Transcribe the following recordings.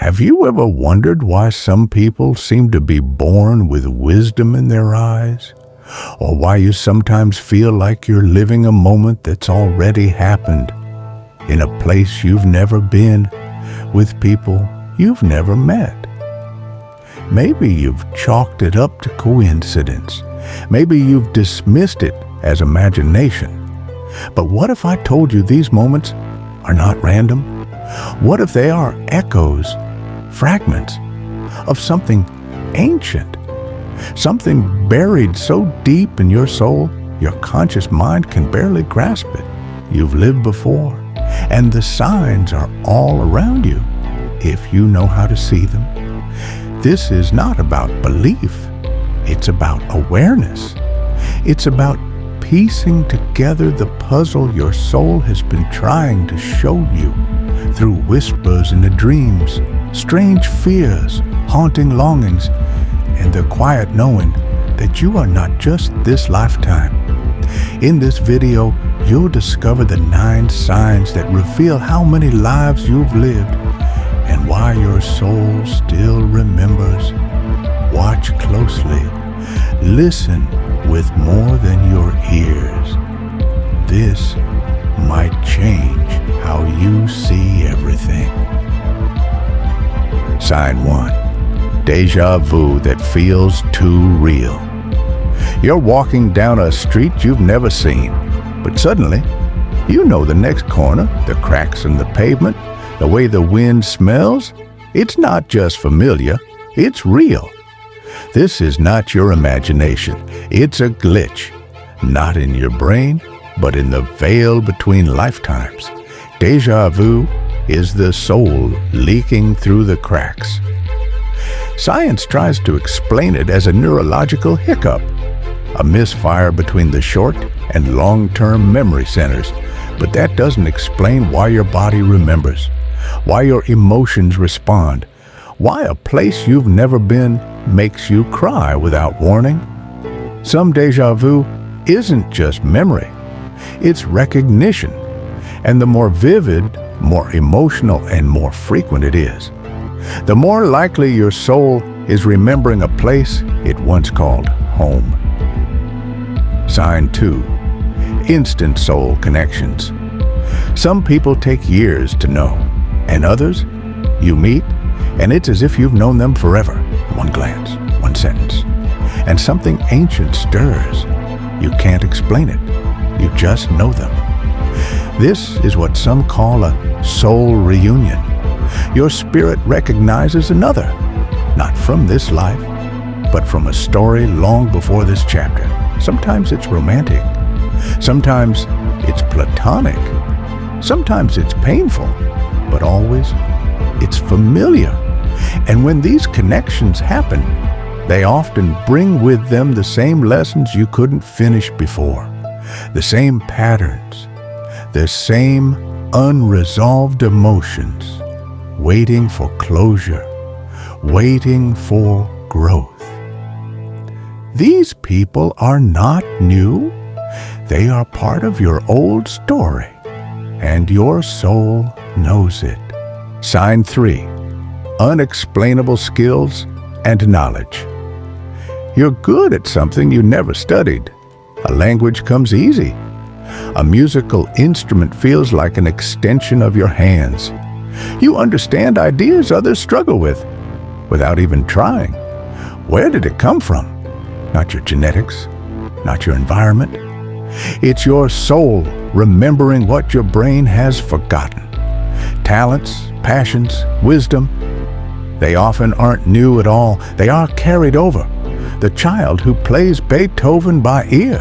Have you ever wondered why some people seem to be born with wisdom in their eyes? Or why you sometimes feel like you're living a moment that's already happened, in a place you've never been, with people you've never met? Maybe you've chalked it up to coincidence. Maybe you've dismissed it as imagination. But what if I told you these moments are not random? What if they are echoes, fragments of something ancient? Something buried so deep in your soul, your conscious mind can barely grasp it. You've lived before, and the signs are all around you, if you know how to see them. This is not about belief. It's about awareness. It's about piecing together the puzzle your soul has been trying to show you through whispers in the dreams, strange fears, haunting longings, and the quiet knowing that you are not just this lifetime. In this video, you'll discover the 9 signs that reveal how many lives you've lived and why your soul still remembers. Watch closely. Listen with more than your ears. This might change how you see everything. Sign 1. Déjà vu that feels too real. You're walking down a street you've never seen, but suddenly, you know the next corner, the cracks in the pavement, the way the wind smells. It's not just familiar, it's real. This is not your imagination. It's a glitch, not in your brain, but in the veil between lifetimes. Déjà vu is the soul leaking through the cracks. Science tries to explain it as a neurological hiccup, a misfire between the short and long-term memory centers, but that doesn't explain why your body remembers, why your emotions respond, why a place you've never been makes you cry without warning. Some déjà vu isn't just memory, it's recognition, and the more vivid, more emotional, and more frequent it is, the more likely your soul is remembering a place it once called home. Sign 2. Instant soul connections. Some people take years to know, and others you meet, and it's as if you've known them forever. One glance, one sentence, and something ancient stirs. You can't explain it. You just know them. This is what some call a soul reunion. Your spirit recognizes another, not from this life, but from a story long before this chapter. Sometimes it's romantic. Sometimes it's platonic. Sometimes it's painful, but always it's familiar. And when these connections happen, they often bring with them the same lessons you couldn't finish before, the same patterns, the same unresolved emotions, waiting for closure, waiting for growth. These people are not new. They are part of your old story, and your soul knows it. Sign 3. Unexplainable skills and knowledge. You're good at something you never studied. A language comes easy. A musical instrument feels like an extension of your hands. You understand ideas others struggle with, without even trying. Where did it come from? Not your genetics, not your environment. It's your soul remembering what your brain has forgotten. Talents, passions, wisdom, they often aren't new at all. They are carried over. The child who plays Beethoven by ear.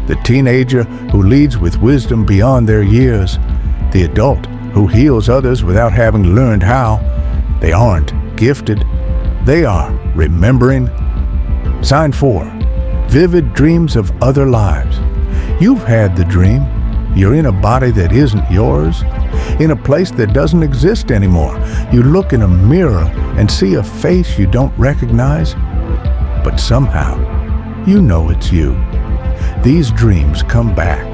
The teenager who leads with wisdom beyond their years. The adult who heals others without having learned how. They aren't gifted. They are remembering. Sign 4. Vivid dreams of other lives. You've had the dream. You're in a body that isn't yours, in a place that doesn't exist anymore. You look in a mirror and see a face you don't recognize, but somehow you know it's you. These dreams come back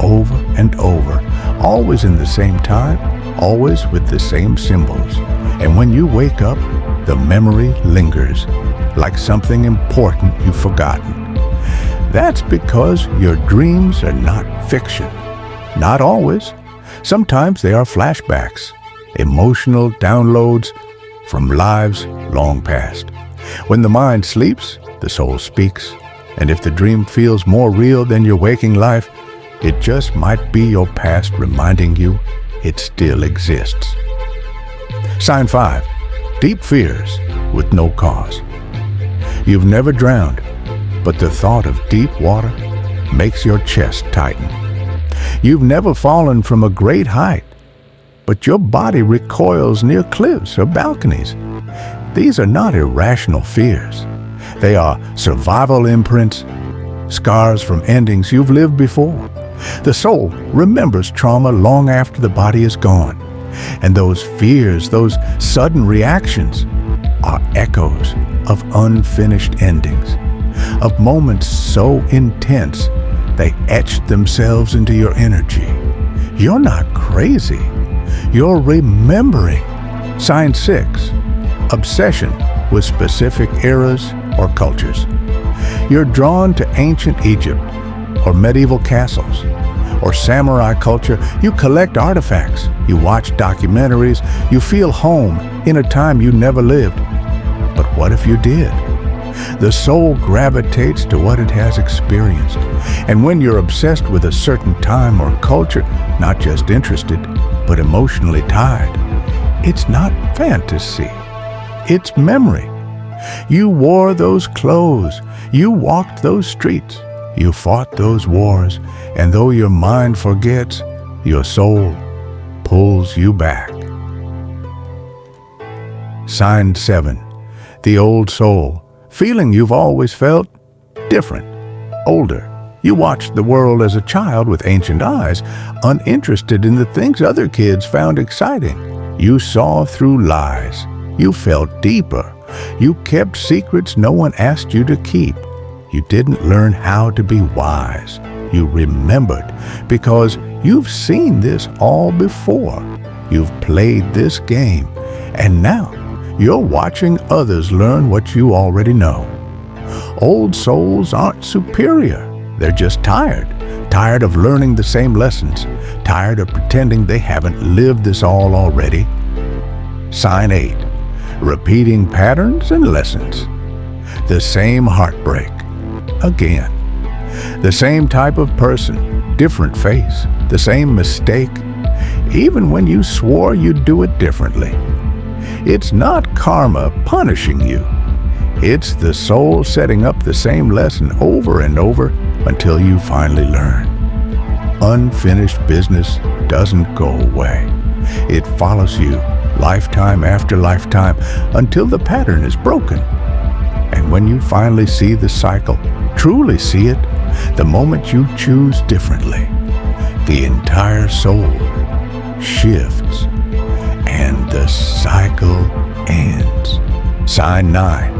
over and over, always in the same time, always with the same symbols. And when you wake up, the memory lingers, like something important you've forgotten. That's because your dreams are not fiction. Not always. Sometimes they are flashbacks, emotional downloads from lives long past. When the mind sleeps, the soul speaks. And if the dream feels more real than your waking life, it just might be your past reminding you it still exists. Sign 5. Deep fears with no cause. You've never drowned, but the thought of deep water makes your chest tighten. You've never fallen from a great height, but your body recoils near cliffs or balconies. These are not irrational fears. They are survival imprints, scars from endings you've lived before. The soul remembers trauma long after the body is gone. And those fears, those sudden reactions, are echoes of unfinished endings, of moments so intense they etched themselves into your energy. You're not crazy. You're remembering. Sign 6. Obsession with specific eras or cultures. You're drawn to ancient Egypt or medieval castles or samurai culture. You collect artifacts. You watch documentaries. You feel home in a time you never lived. But what if you did? The soul gravitates to what it has experienced. And when you're obsessed with a certain time or culture, not just interested, but emotionally tied, it's not fantasy. It's memory. You wore those clothes. You walked those streets. You fought those wars. And though your mind forgets, your soul pulls you back. Sign 7. The old soul. Feeling you've always felt different, older. You watched the world as a child with ancient eyes, uninterested in the things other kids found exciting. You saw through lies. You felt deeper. You kept secrets no one asked you to keep. You didn't learn how to be wise. You remembered because you've seen this all before. You've played this game, and now you're watching others learn what you already know. Old souls aren't superior. They're just tired. Tired of learning the same lessons. Tired of pretending they haven't lived this all already. Sign 8. Repeating patterns and lessons. The same heartbreak. Again. The same type of person. Different face. The same mistake. Even when you swore you'd do it differently. It's not karma punishing you. It's the soul setting up the same lesson over and over until you finally learn. Unfinished business doesn't go away. It follows you lifetime after lifetime until the pattern is broken. And when you finally see the cycle, truly see it, the moment you choose differently, the entire soul shifts and the cycle ends. Sign 9.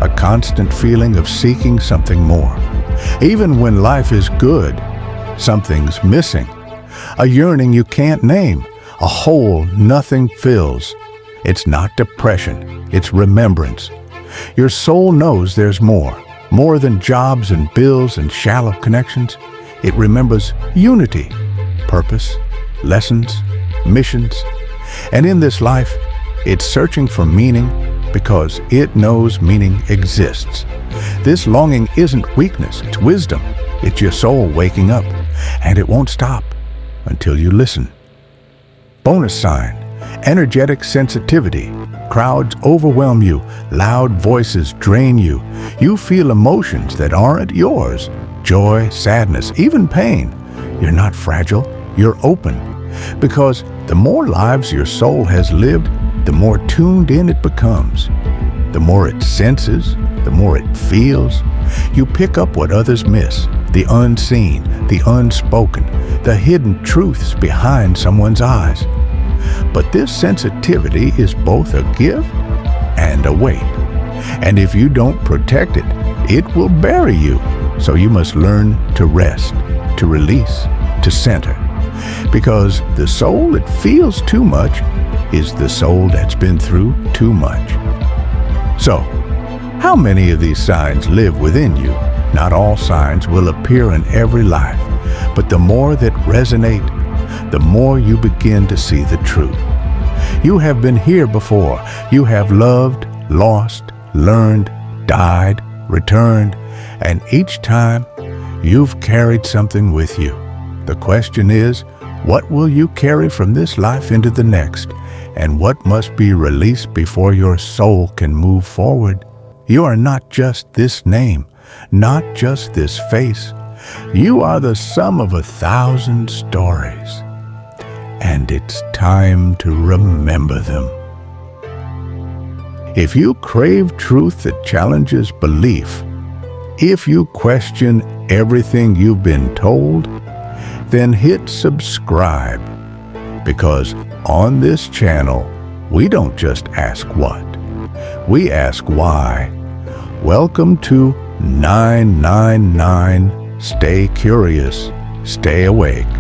A constant feeling of seeking something more. Even when life is good, something's missing. A yearning you can't name. A hole nothing fills. It's not depression, it's remembrance. Your soul knows there's more than jobs and bills and shallow connections. It remembers unity, purpose, lessons, missions. And in this life, it's searching for meaning because it knows meaning exists. This longing isn't weakness, it's wisdom. It's your soul waking up, and it won't stop until you listen. Bonus sign, energetic sensitivity. Crowds overwhelm you, loud voices drain you. You feel emotions that aren't yours, joy, sadness, even pain. You're not fragile, you're open. Because the more lives your soul has lived, the more tuned in it becomes. The more it senses, the more it feels. You pick up what others miss, the unseen, the unspoken, the hidden truths behind someone's eyes. But this sensitivity is both a gift and a weight. And if you don't protect it, it will bury you. So you must learn to rest, to release, to center. Because the soul that feels too much is the soul that's been through too much. So, how many of these signs live within you? Not all signs will appear in every life, but the more that resonate, the more you begin to see the truth. You have been here before. You have loved, lost, learned, died, returned, and each time you've carried something with you. The question is, what will you carry from this life into the next, and what must be released before your soul can move forward? You are not just this name, not just this face. You are the sum of 1,000 stories, and it's time to remember them. If you crave truth that challenges belief, if you question everything you've been told, then hit subscribe, because on this channel, we don't just ask what, we ask why. Welcome to 999. Stay curious, stay awake.